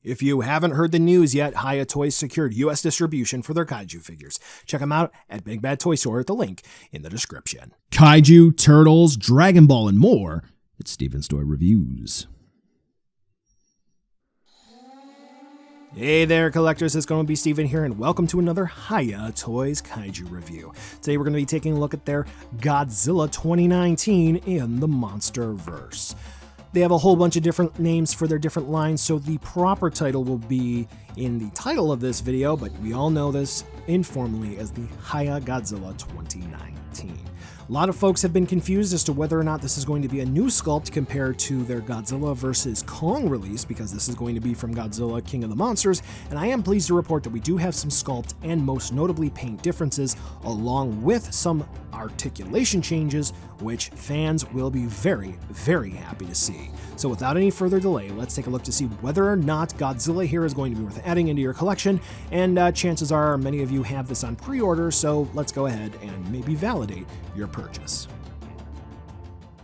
If you haven't heard the news yet, Hiya Toys secured U.S. distribution for their kaiju figures. Check them out at BigBadToyStore at the link in the description. Kaiju, turtles, Dragon Ball, and more. It's Steven's Toy Reviews. Hey there, collectors. It's going to be Steven here, and welcome to another Hiya Toys Kaiju review. Today we're going to be taking a look at their Godzilla 2019 in the Monsterverse. They have a whole bunch of different names for their different lines, so the proper title will be in the title of this video, but we all know this informally as the Hiya Godzilla 2019. A lot of folks have been confused as to whether or not this is going to be a new sculpt compared to their Godzilla vs. Kong release, because this is going to be from Godzilla King of the Monsters, and I am pleased to report that we do have some sculpt and most notably paint differences, along with some articulation changes, which fans will be very, very happy to see. So without any further delay, let's take a look to see whether or not Godzilla here is going to be worth adding into your collection, and chances are many of you have this on pre-order, so let's go ahead and maybe validate your purchase.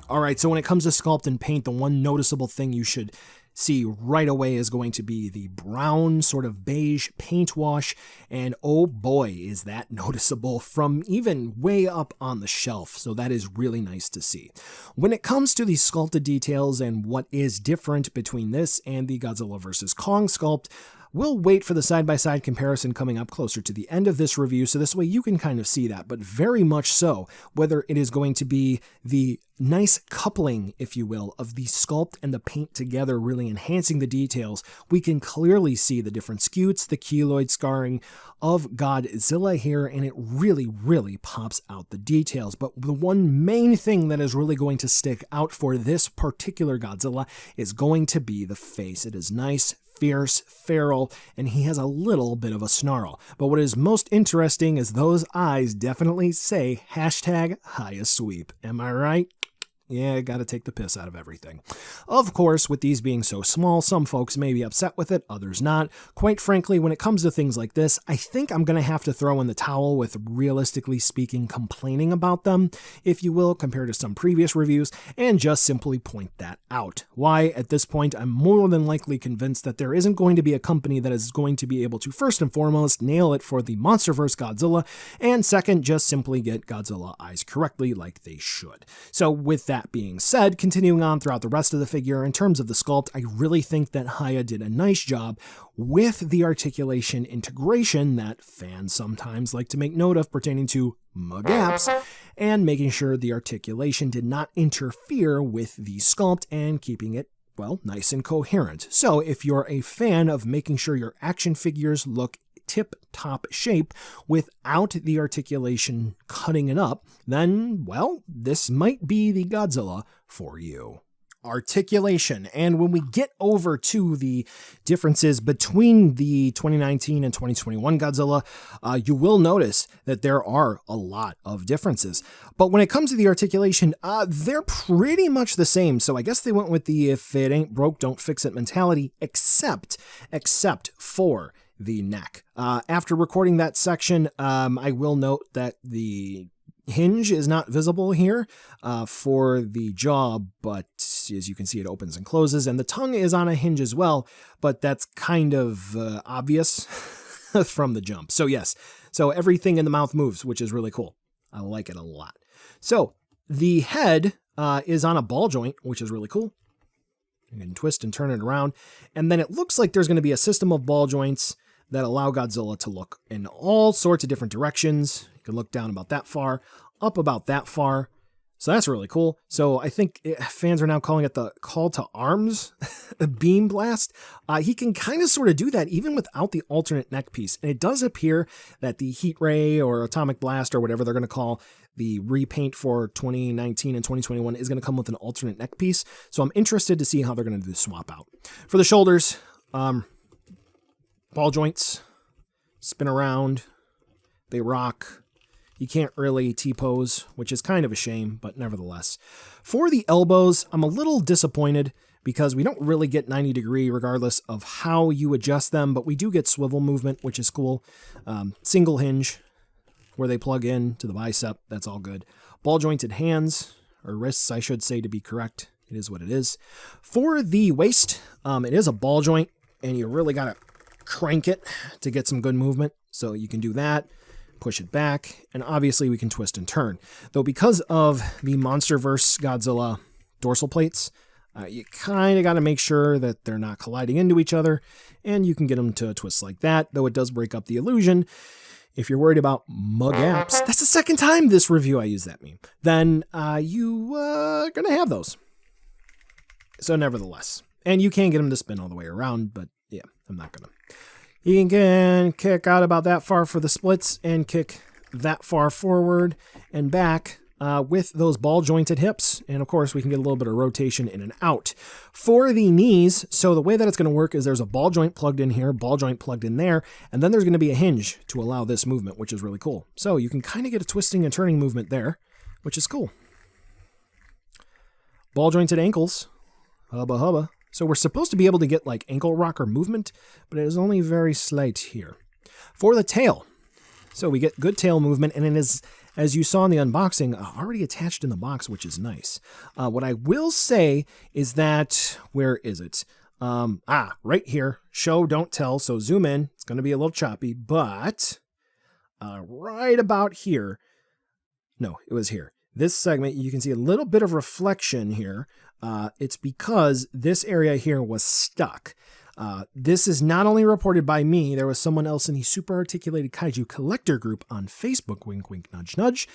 Alright, so when it comes to sculpt and paint, the one noticeable thing you should see right away is going to be the brown sort of beige paint wash, and oh boy is that noticeable from even way up on the shelf, so that is really nice to see. When it comes to the sculpted details and what is different between this and the Godzilla vs. Kong sculpt, we'll wait for the side-by-side comparison coming up closer to the end of this review, so this way you can kind of see that, but very much so, whether it is going to be the nice coupling, if you will, of the sculpt and the paint together really enhancing the details, we can clearly see the different scutes, the keloid scarring of Godzilla here, and it really, really pops out the details. But the one main thing that is really going to stick out for this particular Godzilla is going to be the face. It is nice, fierce, feral, and he has a little bit of a snarl. But what is most interesting is those eyes definitely say #HiyaSweep. Am I right? Yeah, gotta take the piss out of everything. Of course, with these being so small, some folks may be upset with it, others not. Quite frankly, when it comes to things like this, I think I'm gonna have to throw in the towel with, realistically speaking, complaining about them, if you will, compared to some previous reviews, and just simply point that out. Why? At this point, I'm more than likely convinced that there isn't going to be a company that is going to be able to, first and foremost, nail it for the Monsterverse Godzilla, and second, just simply get Godzilla eyes correctly like they should. So with that being said, continuing on throughout the rest of the figure, in terms of the sculpt, I really think that Hiya did a nice job with the articulation integration that fans sometimes like to make note of pertaining to gaps, and making sure the articulation did not interfere with the sculpt and keeping it, well, nice and coherent. So if you're a fan of making sure your action figures look tip-top shape without the articulation cutting it up, then, well, this might be the Godzilla for you. Articulation. And when we get over to the differences between the 2019 and 2021 Godzilla, you will notice that there are a lot of differences. But when it comes to the articulation, they're pretty much the same. So I guess they went with the if it ain't broke, don't fix it mentality, except for the neck. After recording that section, I will note that the hinge is not visible here for the jaw, but as you can see, it opens and closes, and the tongue is on a hinge as well, but that's kind of obvious from the jump. So yes, so everything in the mouth moves, which is really cool. I like it a lot. So the head is on a ball joint, which is really cool. You can twist and turn it around, and then it looks like there's going to be a system of ball joints that allow Godzilla to look in all sorts of different directions. You can look down about that far, up about that far. So that's really cool. So I think fans are now calling it the call to arms beam blast. He can kind of sort of do that even without the alternate neck piece. And it does appear that the heat ray or atomic blast or whatever they're going to call the repaint for 2019 and 2021 is going to come with an alternate neck piece. So I'm interested to see how they're going to do the swap out. For the shoulders, ball joints spin around, they rock. You can't really T-pose, which is kind of a shame, but nevertheless. For the elbows, I'm a little disappointed because we don't really get 90 degree regardless of how you adjust them, but we do get swivel movement, which is cool. Single hinge where they plug in to the bicep, that's all good. Ball jointed hands, or wrists, I should say, to be correct. It is what it is. For the waist, it is a ball joint. and you really got to crank it to get some good movement. So you can do that, push it back, and obviously we can twist and turn. Though because of the MonsterVerse Godzilla dorsal plates, you kind of got to make sure that they're not colliding into each other, and you can get them to twist like that, though it does break up the illusion. If you're worried about mug apps, that's the second time this review I use that meme, then you are going to have those. So nevertheless, and you can get them to spin all the way around, but yeah, I'm not going to. You can kick out about that far for the splits and kick that far forward and back with those ball jointed hips. And of course, we can get a little bit of rotation in and out. For the knees, so the way that it's going to work is there's a ball joint plugged in here, ball joint plugged in there, and then there's going to be a hinge to allow this movement, which is really cool. So you can kind of get a twisting and turning movement there, which is cool. Ball jointed ankles, hubba hubba. So we're supposed to be able to get like ankle rocker movement, but it is only very slight here. For the tail, so we get good tail movement, and it is, as you saw in the unboxing, already attached in the box, which is nice. What I will say is that, where is it? Right here, show, don't tell, so zoom in. It's going to be a little choppy, but right about here, no, it was here. This segment, you can see a little bit of reflection here. It's because this area here was stuck. This is not only reported by me, there was someone else in the Super Articulated Kaiju Collector group on Facebook, wink, wink, nudge, nudge.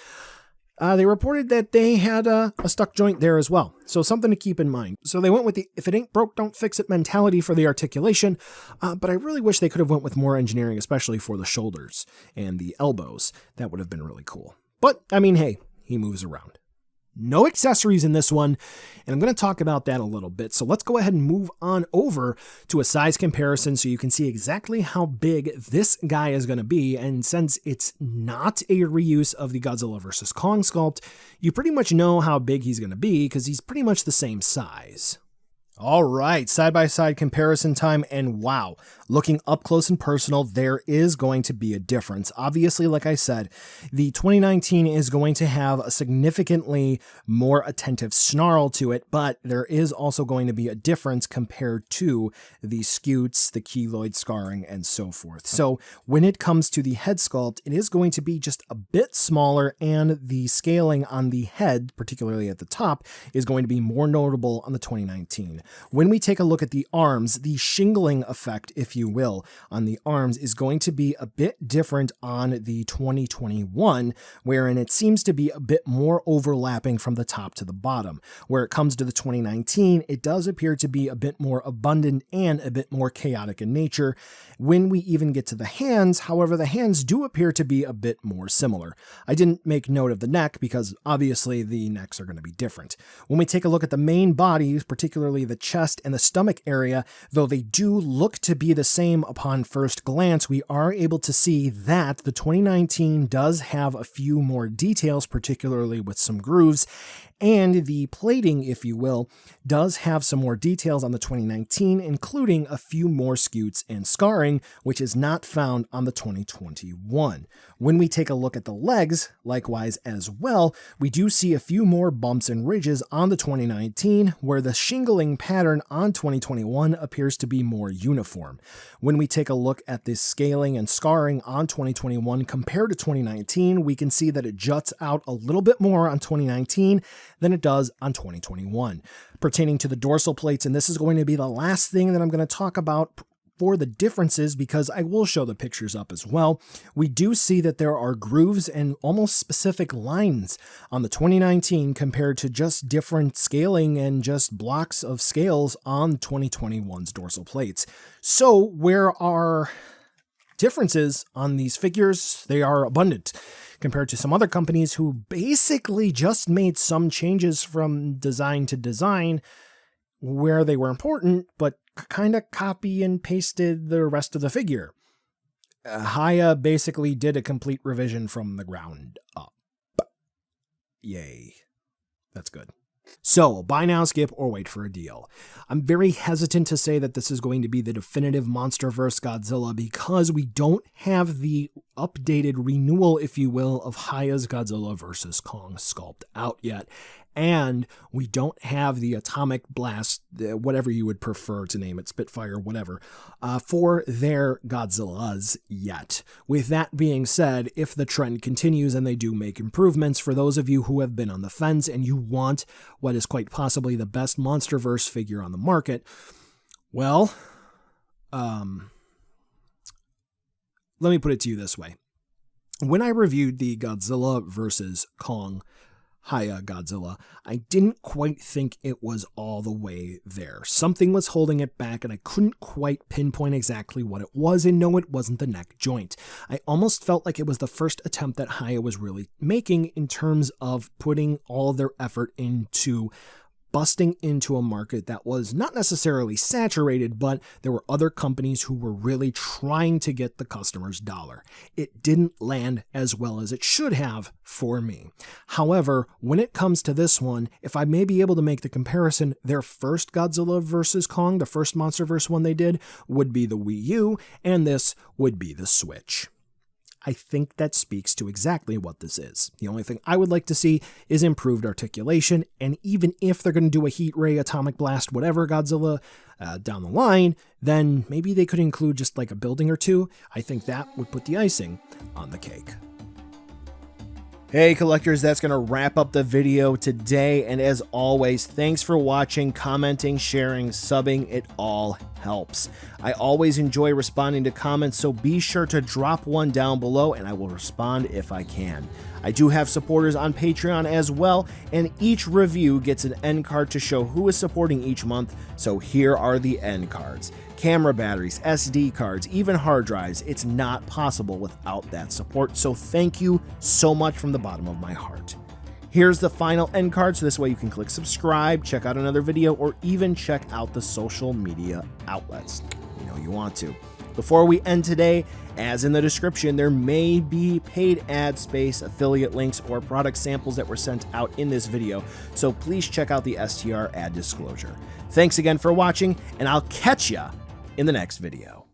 They reported that they had a stuck joint there as well. So something to keep in mind. So they went with the if it ain't broke, don't fix it mentality for the articulation. But I really wish they could have went with more engineering, especially for the shoulders and the elbows. That would have been really cool. But I mean, hey, he moves around. No accessories in this one, and I'm going to talk about that a little bit. So let's go ahead and move on over to a size comparison so you can see exactly how big this guy is going to be. And since it's not a reuse of the Godzilla vs. Kong sculpt, you pretty much know how big he's going to be because he's pretty much the same size. All right, side-by-side comparison time, and wow, looking up close and personal, there is going to be a difference. Obviously, like I said, the 2019 is going to have a significantly more attentive snarl to it, but there is also going to be a difference compared to the scutes, the keloid scarring, and so forth. So when it comes to the head sculpt, it is going to be just a bit smaller, and the scaling on the head, particularly at the top, is going to be more notable on the 2019. When we take a look at the arms, the shingling effect, if you will, on the arms is going to be a bit different on the 2021, wherein it seems to be a bit more overlapping from the top to the bottom. Where it comes to the 2019, it does appear to be a bit more abundant and a bit more chaotic in nature. When we even get to the hands, however, the hands do appear to be a bit more similar. I didn't make note of the neck because obviously the necks are going to be different. When we take a look at the main body, particularly the chest and the stomach area, though they do look to be the same upon first glance, we are able to see that the 2019 does have a few more details, particularly with some grooves, and the plating, if you will, does have some more details on the 2019, including a few more scutes and scarring, which is not found on the 2021. When we take a look at the legs, likewise as well, we do see a few more bumps and ridges on the 2019, where the shingling pattern on 2021 appears to be more uniform. When we take a look at the scaling and scarring on 2021 compared to 2019, we can see that it juts out a little bit more on 2019 than it does on 2021. Pertaining to the dorsal plates, and this is going to be the last thing that I'm going to talk about for the differences, because I will show the pictures up as well, we do see that there are grooves and almost specific lines on the 2019 compared to just different scaling and just blocks of scales on 2021's dorsal plates. So where are differences on these figures? They are abundant compared to some other companies who basically just made some changes from design to design where they were important, but kind of copy and pasted the rest of the figure. Hiya basically did a complete revision from the ground up. Yay. That's good. So, buy now, skip, or wait for a deal. I'm very hesitant to say that this is going to be the definitive MonsterVerse Godzilla because we don't have the updated renewal, if you will, of Hiya's Godzilla vs. Kong sculpt out yet. and we don't have the atomic blast, whatever you would prefer to name it, Spitfire, whatever, for their Godzillas yet. With that being said, if the trend continues and they do make improvements, for those of you who have been on the fence and you want what is quite possibly the best MonsterVerse figure on the market, well, let me put it to you this way. When I reviewed the Godzilla vs. Kong Hiya Godzilla, I didn't quite think it was all the way there. Something was holding it back, and I couldn't quite pinpoint exactly what it was, and no, it wasn't the neck joint. I almost felt like it was the first attempt that Hiya was really making in terms of putting all their effort into busting into a market that was not necessarily saturated, but there were other companies who were really trying to get the customer's dollar. It didn't land as well as it should have for me. However, when it comes to this one, if I may be able to make the comparison, their first Godzilla vs. Kong, the first MonsterVerse one they did, would be the Wii U, and this would be the Switch. I think that speaks to exactly what this is. The only thing I would like to see is improved articulation, and even if they're going to do a heat ray, atomic blast, whatever Godzilla down the line, then maybe they could include just like a building or two. I think that would put the icing on the cake. Hey collectors, that's going to wrap up the video today, and as always, thanks for watching, commenting, sharing, subbing, it all helps. I always enjoy responding to comments, so be sure to drop one down below and I will respond if I can. I do have supporters on Patreon as well, and each review gets an end card to show who is supporting each month, so here are the end cards. Camera batteries, SD cards, even hard drives. It's not possible without that support, so thank you so much from the bottom of my heart. Here's the final end card, so this way you can click subscribe, check out another video, or even check out the social media outlets. You know you want to. Before we end today, as in the description, there may be paid ad space, affiliate links, or product samples that were sent out in this video, so please check out the STR ad disclosure. Thanks again for watching, and I'll catch ya in the next video.